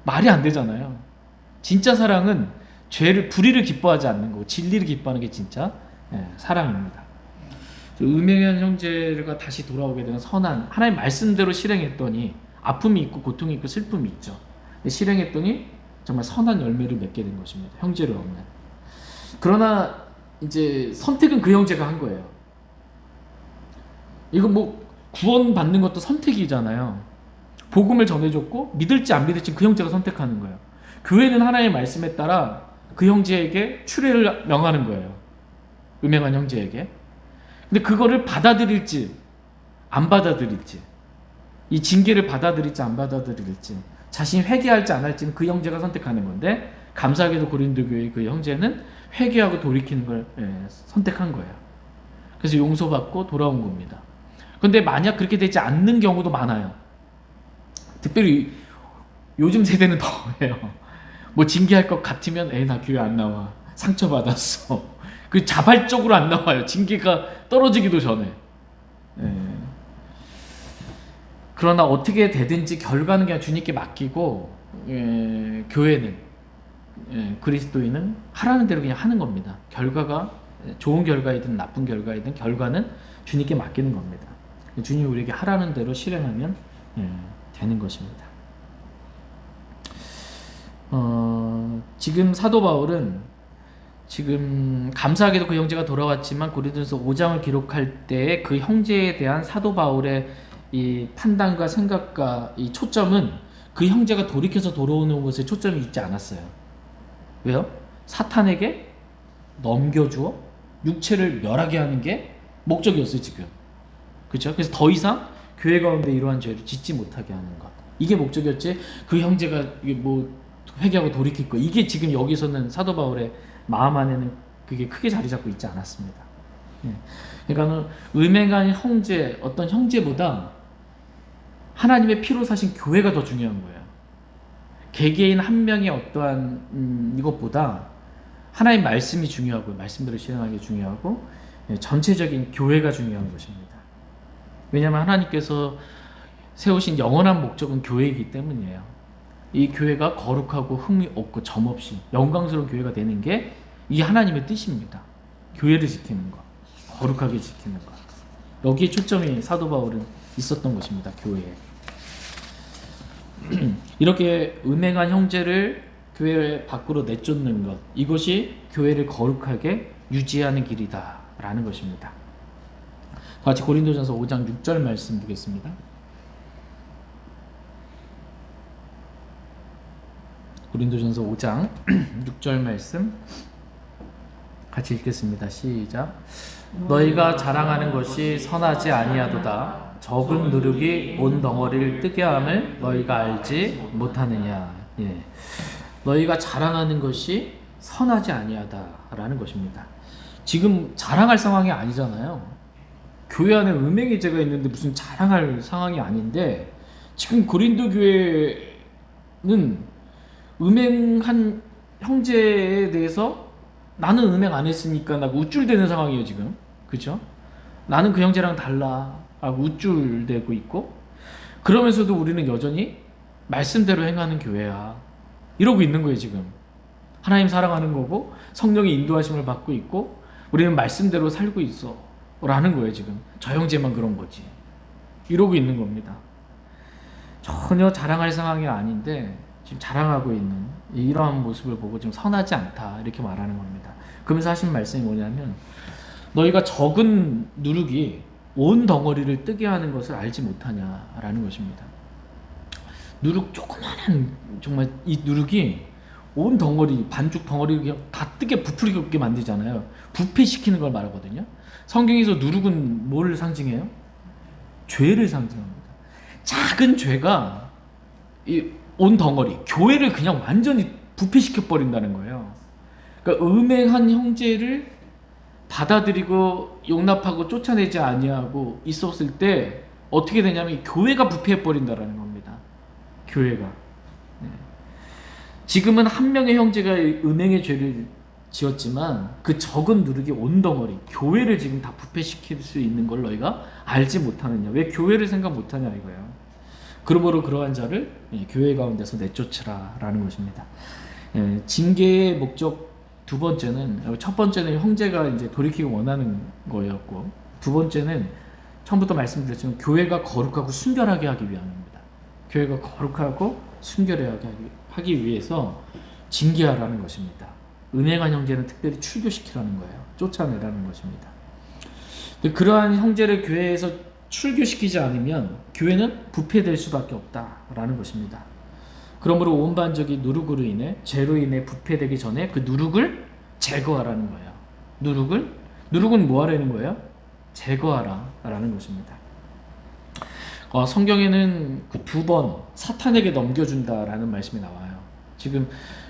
말이 안 되잖아요. 진짜 사랑은 불의를 기뻐하지 않는 거고 진리를 기뻐하는 게 진짜 사랑입니다. 음행한 형제가 다시 돌아오게 되는 선한, 하나님 말씀대로 실행했더니 아픔이 있고 고통이 있고 슬픔이 있죠. 실행했더니 정말 선한 열매를 맺게 된 것입니다. 형제를 얻는. 그러나 이제 선택은 그 형제가 한 거예요. 이거 뭐 구원 받는 것도 선택이잖아요. 복음을 전해줬고 믿을지 안 믿을지 그 형제가 선택하는 거예요. 교회는 하나님의 말씀에 따라 그 형제에게 추례를 명하는 거예요. 음행한 형제에게. 근데 그거를 받아들일지 안 받아들일지, 이 징계를 받아들일지 안 받아들일지, 자신이 회개할지 안 할지는 그 형제가 선택하는 건데, 감사하게도 고린도 교회의 그 형제는 회개하고 돌이키는 걸 선택한 거예요. 그래서 용서받고 돌아온 겁니다. 그런데 만약 그렇게 되지 않는 경우도 많아요. 특별히 요즘 세대는 더해요. 뭐 징계할 것 같으면 나 교회 안 나와, 상처받았어. 그 자발적으로 안 나와요. 징계가 떨어지기도 전에. 그러나 어떻게 되든지 결과는 그냥 주님께 맡기고, 교회는, 그리스도인은 하라는 대로 그냥 하는 겁니다. 결과가 좋은 결과이든 나쁜 결과이든 결과는 주님께 맡기는 겁니다. 주님이 우리에게 하라는 대로 실행하면 되는 것입니다. 지금 사도 바울은 지금 감사하게도 그 형제가 돌아왔지만 고린도서 5장을 기록할 때 그 형제에 대한 사도 바울의 이 판단과 생각과 이 초점은 그 형제가 돌이켜서 돌아오는 것에 초점이 있지 않았어요. 왜요? 사탄에게 넘겨주어 육체를 멸하게 하는 게 목적이었어요, 지금. 그렇죠? 그래서 더 이상 교회 가운데 이러한 죄를 짓지 못하게 하는 것, 이게 목적이었지. 그 형제가 뭐 회개하고 돌이킬 거, 이게 지금 여기서는 사도 바울의 마음 안에는 그게 크게 자리 잡고 있지 않았습니다. 그러니까 음행한 형제, 어떤 형제보다 하나님의 피로 사신 교회가 더 중요한 거예요. 개개인 한 명의 어떠한 이것보다 하나님 말씀이 중요하고, 말씀대로 실행하는 게 중요하고, 전체적인 교회가 중요한 것입니다. 왜냐하면 하나님께서 세우신 영원한 목적은 교회이기 때문이에요. 이 교회가 거룩하고 흠이 없고 점 없이 영광스러운 교회가 되는 게 이 하나님의 뜻입니다. 교회를 지키는 것, 거룩하게 지키는 것, 여기에 초점이 사도 바울은 있었던 것입니다. 교회에. 이렇게 음행한 형제를 교회 밖으로 내쫓는 것, 이것이 교회를 거룩하게 유지하는 길이다 라는 것입니다. 같이 고린도전서 5장 6절 말씀 보겠습니다. 고린도전서 5장 6절 말씀 같이 읽겠습니다. 시작. 너희가 자랑하는 것이 선하지 아니하도다. 적은 누룩이 온 덩어리를 뜨게 함을 너희가 알지 못하느냐. 너희가 자랑하는 것이 선하지 아니하다라는 것입니다. 지금 자랑할 상황이 아니잖아요. 교회 안에 음행의 죄가 있는데 무슨 자랑할 상황이 아닌데, 지금 고린도 교회는 음행한 형제에 대해서 나는 음행 안 했으니까 나 우쭐대는 상황이에요, 지금. 그죠? 나는 그 형제랑 달라 하고 우쭐대고 있고, 그러면서도 우리는 여전히 말씀대로 행하는 교회야, 이러고 있는 거예요, 지금. 하나님 사랑하는 거고 성령의 인도하심을 받고 있고 우리는 말씀대로 살고 있어 라는 거예요. 지금 저 형제만 그런 거지 이러고 있는 겁니다. 전혀 자랑할 상황이 아닌데 지금 자랑하고 있는 이러한 모습을 보고 좀 선하지 않다 이렇게 말하는 겁니다. 그러면서 하신 말씀이 뭐냐면 너희가 적은 누룩이 온 덩어리를 뜨게 하는 것을 알지 못하냐라는 것입니다. 누룩 조그만한 정말 이 누룩이 온 덩어리 반죽 덩어리 다 뜨게 부풀게 만들잖아요. 부패시키는 걸 말하거든요. 성경에서 누룩은 뭘 상징해요? 죄를 상징합니다. 작은 죄가 이 온 덩어리 교회를 그냥 완전히 부패시켜 버린다는 거예요. 그러니까 음행한 형제를 받아들이고 용납하고 쫓아내지 아니하고 있었을 때 어떻게 되냐면 교회가 부패해 버린다라는 겁니다. 교회가. 네. 지금은 한 명의 형제가 음행의 죄를 지었지만 그 적은 누룩이 온 덩어리 교회를 지금 다 부패시킬 수 있는 걸 너희가 알지 못하느냐. 왜 교회를 생각 못하냐 이거예요. 그러므로 그러한 자를 교회 가운데서 내쫓으라 라는 것입니다. 징계의 목적 두 번째는, 첫 번째는 형제가 이제 돌이키기 원하는 거였고, 두 번째는 처음부터 말씀드렸지만 교회가 거룩하고 순결하게 하기 위함입니다. 교회가 거룩하고 순결하게 하기 위해서 징계하라는 것입니다. 음행한 형제는 특별히 출교시키라는 거예요. 쫓아내라는 것입니다. 그러한 형제를 교회에서 출교시키지 않으면 교회는 부패될 수밖에 없다라는 것입니다. 그러므로 온반적이 누룩으로 인해 죄로 인해 부패되기 전에 그 누룩을 제거하라는 거예요. 누룩은 뭐 하라는 거예요? 제거하라라는 것입니다. 성경에는 그 두 번 사탄에게 넘겨준다라는 말씀이 나와요. 지금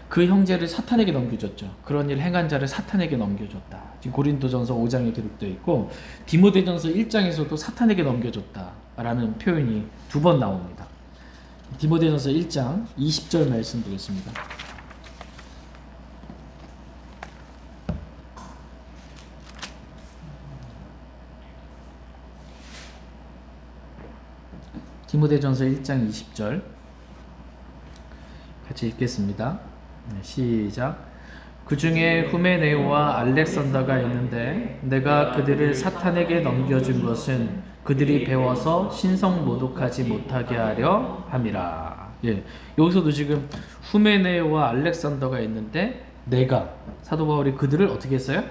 그 형제를 사탄에게 넘겨줬죠. 그런 일 행한 자를 사탄에게 넘겨줬다. 지금 고린도전서 5장에 기록되어 있고 디모데전서 1장에서도 사탄에게 넘겨줬다라는 표현이 두 번 나옵니다. 디모데전서 1장 20절 말씀 보겠습니다. 디모데전서 1장 20절 같이 읽겠습니다. 시작. 그 중에 후메네오와 알렉산더가 있는데 내가 그들을 사탄에게 넘겨준 것은 그들이 배워서 신성 모독하지 못하게 하려 함이라. 여기서도 지금 후메네오와 알렉산더가 있는데 내가 사도 바울이 그들을 어떻게 했어요?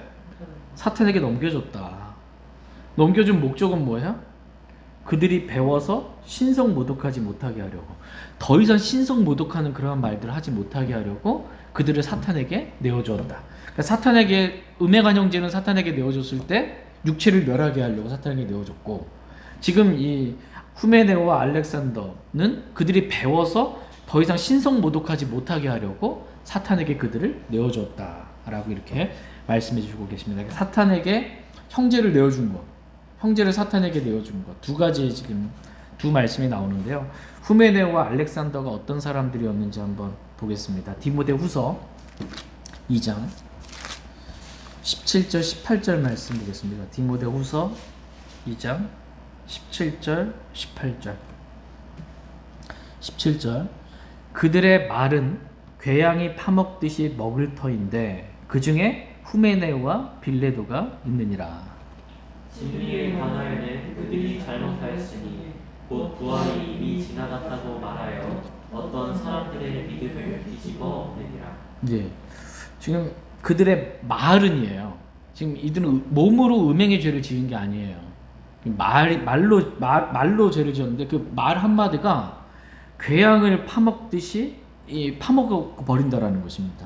사탄에게 넘겨줬다. 넘겨준 목적은 뭐야? 그들이 배워서 신성 모독하지 못하게 하려고, 더 이상 신성 모독하는 그러한 말들을 하지 못하게 하려고 그들을 사탄에게 내어주었다. 그러니까 사탄에게, 음행한 형제는 사탄에게 내어줬을 때 육체를 멸하게 하려고 사탄에게 내어줬고, 지금 이 후메네오와 알렉산더는 그들이 배워서 더 이상 신성 모독하지 못하게 하려고 사탄에게 그들을 내어줬다라고 이렇게 말씀해 주고 계십니다. 사탄에게 형제를 내어준 것, 형제를 사탄에게 내어준 것, 두 가지의 지금 두 말씀이 나오는데요. 후메네오와 알렉산더가 어떤 사람들이었는지 한번 보겠습니다. 디모데 후서 2장 17절 18절 말씀 보겠습니다. 디모데 후서 2장 17절 18절 17절. 그들의 말은 괴양이 파먹듯이 먹을 터인데 그 중에 후메네오와 빌레도가 있느니라. 진리에 관하여는 그들이 잘못하였으니 곧 부활이 이미 지나갔다고 말하여 어떤 사람들의 믿음을 뒤집어 엎느니라. 지금 그들의 말은이에요. 지금 이들은 몸으로 음행의 죄를 지은 게 아니에요. 말로 죄를 지었는데 그 말 한마디가 괴양을 파먹듯이 파먹어 버린다라는 것입니다.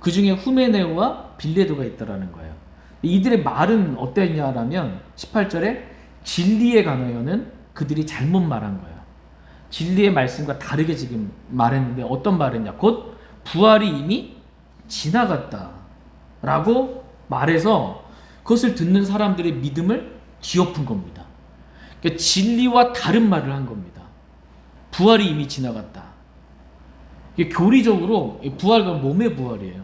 그 중에 후메네오와 빌레도가 있다라는 거예요. 이들의 말은 어땠냐라면 18절에 진리에 관하여는 그들이 잘못 말한 거예요. 진리의 말씀과 다르게 지금 말했는데 어떤 말했냐? 곧 부활이 이미 지나갔다 라고 말해서 그것을 듣는 사람들의 믿음을 뒤엎은 겁니다. 그러니까 진리와 다른 말을 한 겁니다. 부활이 이미 지나갔다. 이게 교리적으로 부활은 몸의 부활이에요.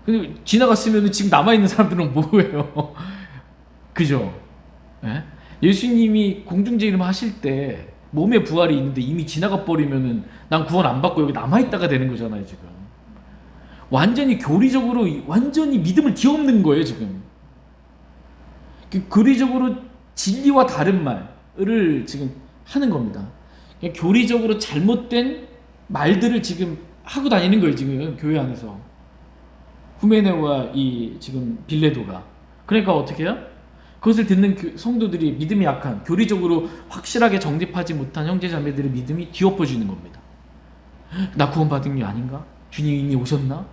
근데 지나갔으면 지금 남아있는 사람들은 뭐예요? 그죠? 예수님이 공중재림 하실 때 몸의 부활이 있는데 이미 지나가 버리면은 난 구원 안 받고 여기 남아있다가 되는 거잖아요, 지금. 완전히 교리적으로 완전히 믿음을 뒤엎는 거예요, 지금. 교리적으로 진리와 다른 말을 지금 하는 겁니다. 교리적으로 잘못된 말들을 지금 하고 다니는 거예요. 지금 교회 안에서 후메네와 이 지금 빌레도가. 그러니까 어떻게 해요? 그것을 듣는 성도들이 믿음이 약한, 교리적으로 확실하게 정립하지 못한 형제자매들의 믿음이 뒤엎어지는 겁니다. 나 구원받은 게 아닌가? 주님 이미 오셨나?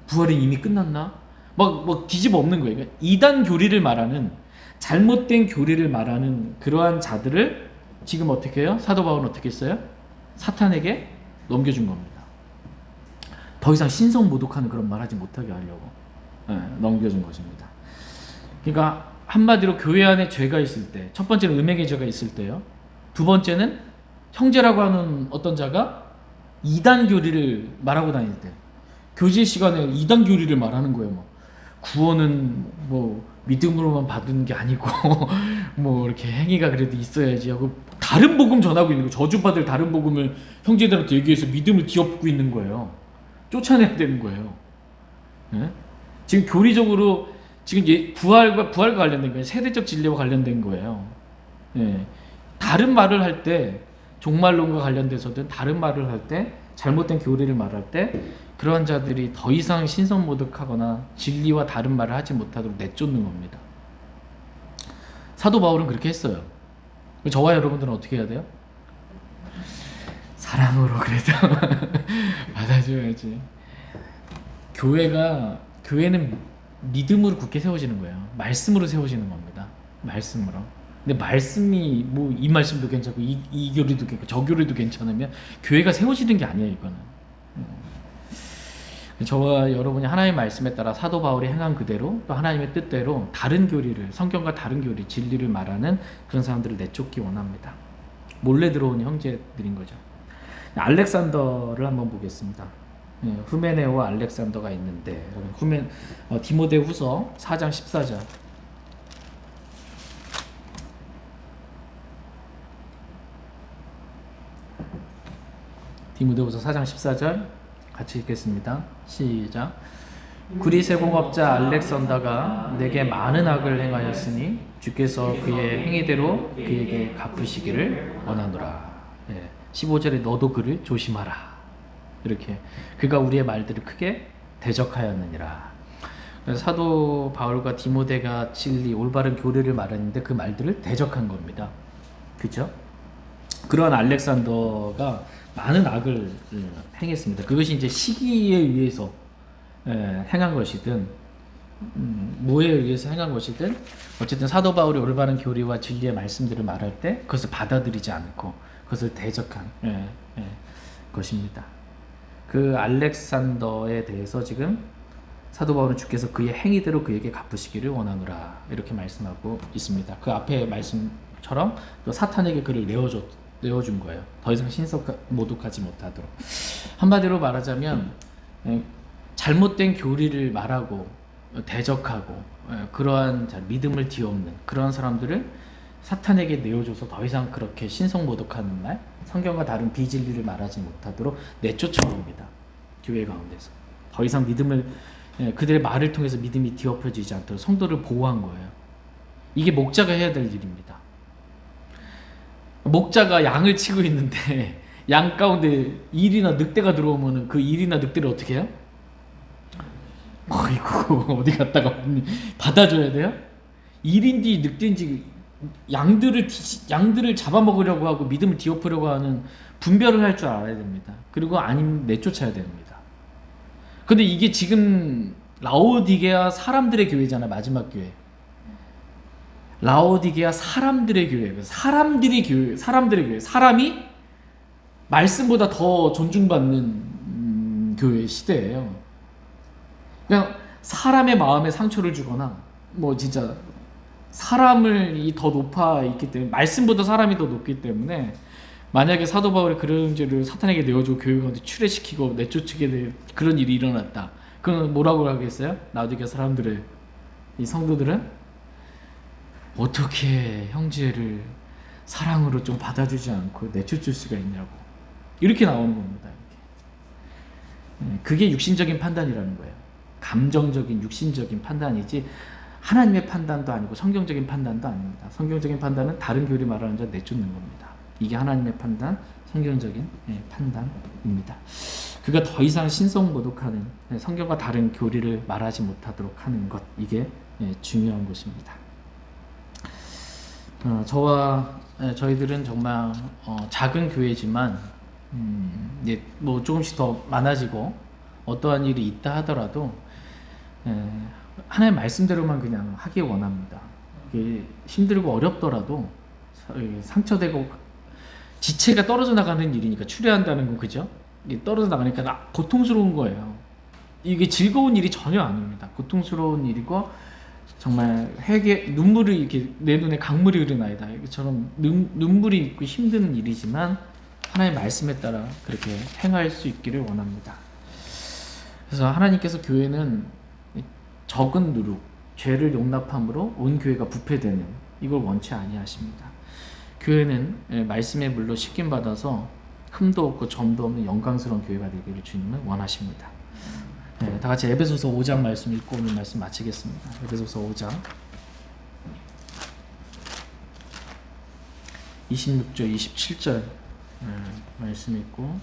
부활은 이미 끝났나? 막 뒤집어 엎는 거예요. 그러니까 이단 교리를 말하는, 잘못된 교리를 말하는 그러한 자들을 지금 어떻게 해요? 사도 바울은 어떻게 했어요? 사탄에게 넘겨준 겁니다. 더 이상 신성모독하는 그런 말 하지 못하게 하려고 넘겨준 것입니다. 그러니까 한마디로 교회 안에 죄가 있을 때, 첫 번째는 음행의 죄가 있을 때요. 두 번째는 형제라고 하는 어떤 자가 이단 교리를 말하고 다닐 때, 교제 시간에 이단 교리를 말하는 거예요. 뭐 구원은 뭐 믿음으로만 받은 게 아니고 뭐 이렇게 행위가 그래도 있어야지 하고 다른 복음 전하고 있는 거, 저주받을 다른 복음을 형제들한테 얘기해서 믿음을 뒤엎고 있는 거예요. 쫓아내야 되는 거예요. 네? 지금 교리적으로 지금 부활과 관련된 거예요. 세대적 진리와 관련된 거예요. 네. 다른 말을 할 때, 종말론과 관련돼서든 다른 말을 할 때, 잘못된 교리를 말할 때 그러한 자들이 더 이상 신성모독하거나 진리와 다른 말을 하지 못하도록 내쫓는 겁니다. 사도 바울은 그렇게 했어요. 저와 여러분들은 어떻게 해야 돼요? 사랑으로 그래도 받아줘야지. 교회는 믿음으로 굳게 세워지는 거예요. 말씀으로 세워지는 겁니다. 말씀으로. 근데 말씀이 뭐 이 말씀도 괜찮고 이 교리도 괜찮고 저 교리도 괜찮으면 교회가 세워지는 게 아니에요. 이거는. 저와 여러분이 하나님의 말씀에 따라 사도 바울이 행한 그대로 또 하나님의 뜻대로 다른 교리를, 성경과 다른 교리, 진리를 말하는 그런 사람들을 내쫓기 원합니다. 몰래 들어온 형제들인 거죠. 알렉산더를 한번 보겠습니다. 후메네오와 알렉산더가 있는데, 디모데후서 4장 14절. 디모데후서 4장 14절 같이 읽겠습니다. 시작. 구리세공업자 알렉산더가 내게 많은 악을 행하였으니 주께서 그의 행위대로 그에게 갚으시기를 원하노라. 15절에 너도 그를 조심하라. 이렇게 그가 우리의 말들을 크게 대적하였느니라. 사도 바울과 디모데가 진리, 올바른 교리를 말했는데 그 말들을 대적한 겁니다. 그죠? 그러한 알렉산더가 많은 악을 행했습니다. 그것이 이제 시기에 의해서 행한 것이든 뭐에 의해서 행한 것이든 어쨌든 사도 바울이 올바른 교리와 진리의 말씀들을 말할 때 그것을 받아들이지 않고 그것을 대적한 것입니다. 그 알렉산더에 대해서 지금 사도 바울은 주께서 그의 행위대로 그에게 갚으시기를 원하노라 이렇게 말씀하고 있습니다. 그 앞에 말씀처럼 또 사탄에게 그를 내어준 거예요. 더 이상 신성모독하지 못하도록. 한마디로 말하자면 잘못된 교리를 말하고 대적하고 그러한 믿음을 뒤엎는 그러한 사람들을 사탄에게 내어줘서 더 이상 그렇게 신성모독하는 말, 성경과 다른 비진리를 말하지 못하도록 내쫓은 겁니다. 교회 가운데서 더 이상 믿음을, 그들의 말을 통해서 믿음이 뒤엎어지지 않도록 성도를 보호한 거예요. 이게 목자가 해야 될 일입니다. 목자가 양을 치고 있는데 양 가운데 일이나 늑대가 들어오면 그 일이나 늑대를 어떻게 해요? 어이구 어디 갔다가 받아줘야 돼요? 일인지 늑대인지 양들을 잡아먹으려고 하고 믿음을 뒤엎으려고 하는 분별을 할 줄 알아야 됩니다. 그리고 아니면 내쫓아야 됩니다. 근데 이게 지금 라오디게아 사람들의 교회잖아. 마지막 교회. 라오디게아 사람들의 교회. 사람들의 교회. 사람이 말씀보다 더 존중받는 교회 시대예요. 그냥 사람의 마음에 상처를 주거나 뭐 진짜 사람이 더 높아 있기 때문에, 말씀보다 사람이 더 높기 때문에 만약에 사도 바울이 그런 죄를 사탄에게 내어주고 교회 가운데 출애시키고 내쫓게 될 그런 일이 일어났다. 그럼 뭐라고 하겠어요? 라오디게아 사람들의 이 성도들은 어떻게 형제를 사랑으로 좀 받아주지 않고 내쫓을 수가 있냐고 이렇게 나오는 겁니다. 이렇게. 그게 육신적인 판단이라는 거예요. 감정적인 육신적인 판단이지 하나님의 판단도 아니고 성경적인 판단도 아닙니다. 성경적인 판단은 다른 교리 말하는 자 내쫓는 겁니다. 이게 하나님의 판단, 성경적인 판단입니다. 그가 더 이상 신성모독하는 성경과 다른 교리를 말하지 못하도록 하는 것, 이게 중요한 것입니다. 저와 저희들은 정말 작은 교회지만 뭐 조금씩 더 많아지고 어떠한 일이 있다 하더라도 하나님의 말씀대로만 그냥 하기 원합니다. 힘들고 어렵더라도 상처되고 지체가 떨어져 나가는 일이니까, 추례한다는 건, 그죠? 이게 떨어져 나가니까 고통스러운 거예요. 이게 즐거운 일이 전혀 아닙니다. 고통스러운 일이고 정말 눈물이 이렇게 내 눈에 강물이 흐르나이다, 이처럼 눈물이 있고 힘든 일이지만 하나님의 말씀에 따라 그렇게 행할 수 있기를 원합니다. 그래서 하나님께서 교회는 적은 누룩, 죄를 용납함으로 온 교회가 부패되는 이걸 원치 아니하십니다. 교회는 말씀의 물로 씻김 받아서 흠도 없고 점도 없는 영광스러운 교회가 되기를 주님은 원하십니다. 다 같이 에베소서 5장 말씀 읽고 오늘 말씀 마치겠습니다. 에베소서 5장 26절 27절 말씀 읽고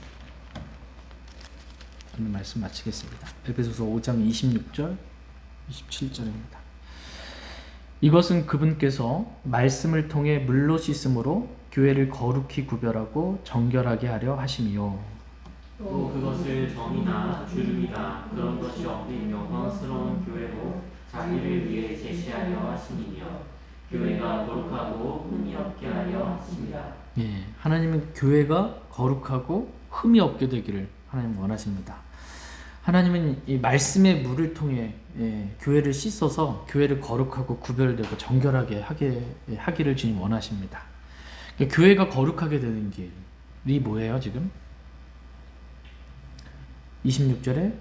오늘 말씀 마치겠습니다. 에베소서 5장 26절 27절입니다. 이것은 그분께서 말씀을 통해 물로 씻음으로 교회를 거룩히 구별하고 정결하게 하려 하심이요. 또 그것을 정의나 주름이나 그런 것이 없는 영광스러운 교회로 자기를 위해 제시하려 하심이며 교회가 거룩하고 흠이 없게 하려 하십니다. 하나님은 교회가 거룩하고 흠이 없게 되기를 하나님 원하십니다. 하나님은 이 말씀의 물을 통해 교회를 씻어서 교회를 거룩하고 구별되고 정결하게 하기를 주님 원하십니다. 그러니까 교회가 거룩하게 되는 길이 뭐예요 지금? 26절에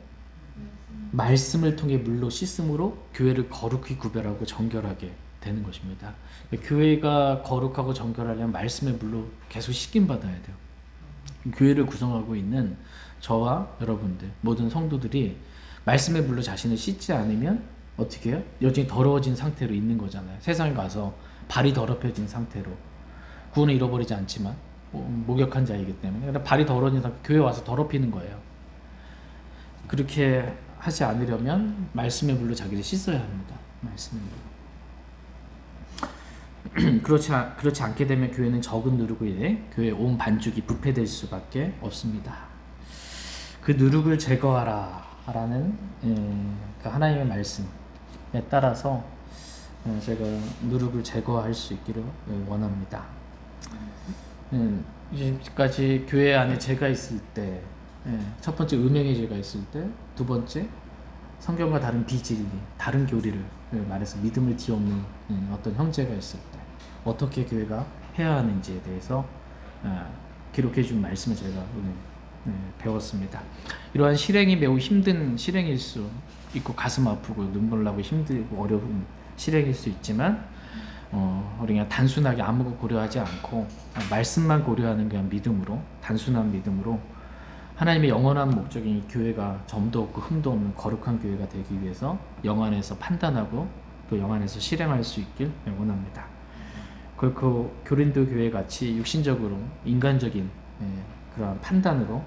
말씀을 통해 물로 씻음으로 교회를 거룩히 구별하고 정결하게 되는 것입니다. 그러니까 교회가 거룩하고 정결하려면 말씀의 물로 계속 씻김 받아야 돼요. 교회를 구성하고 있는 저와 여러분들 모든 성도들이 말씀의 물로 자신을 씻지 않으면 어떻게 해요? 여전히 더러워진 상태로 있는 거잖아요. 세상에 가서 발이 더럽혀진 상태로, 구원을 잃어버리지 않지만 목욕한 자이기 때문에 그러니까 발이 더러워진 상태, 교회 와서 더럽히는 거예요. 그렇게 하지 않으려면 말씀의 물로 자기를 씻어야 합니다. 말씀의 물로. 그렇지 않게 되면 교회는 적은 누룩으로 인해 교회의 온 반죽이 부패될 수밖에 없습니다. 그 누룩을 제거하라 라는 그 하나님의 말씀에 따라서 제가 누룩을 제거할 수 있기를 원합니다. 지금까지 교회 안에 죄가 있을 때, 첫 번째 음행의 죄가 있을 때, 두 번째 성경과 다른 비진리, 다른 교리를 말해서 믿음을 뒤엎는 어떤 형제가 있을 때 어떻게 교회가 해야 하는지에 대해서 기록해 준 말씀을 제가 오늘 배웠습니다. 이러한 실행이 매우 힘든 실행일 수 있고 가슴 아프고 눈물 나고 힘들고 어려운 실행일 수 있지만 우리가 단순하게 아무것도 고려하지 않고 말씀만 고려하는 그냥 믿음으로, 단순한 믿음으로 하나님의 영원한 목적인 이 교회가 점도 없고 흠도 없는 거룩한 교회가 되기 위해서 영 안에서 판단하고 또 영 안에서 실행할 수 있길 원합니다. 결코 고린도 교회 같이 육신적으로 인간적인 그러한 판단으로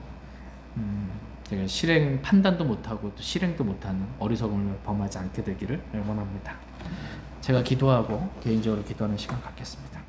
제가 실행 판단도 못하고 또 실행도 못하는 어리석음을 범하지 않게 되기를 원합니다. 제가 기도하고 개인적으로 기도하는 시간 갖겠습니다.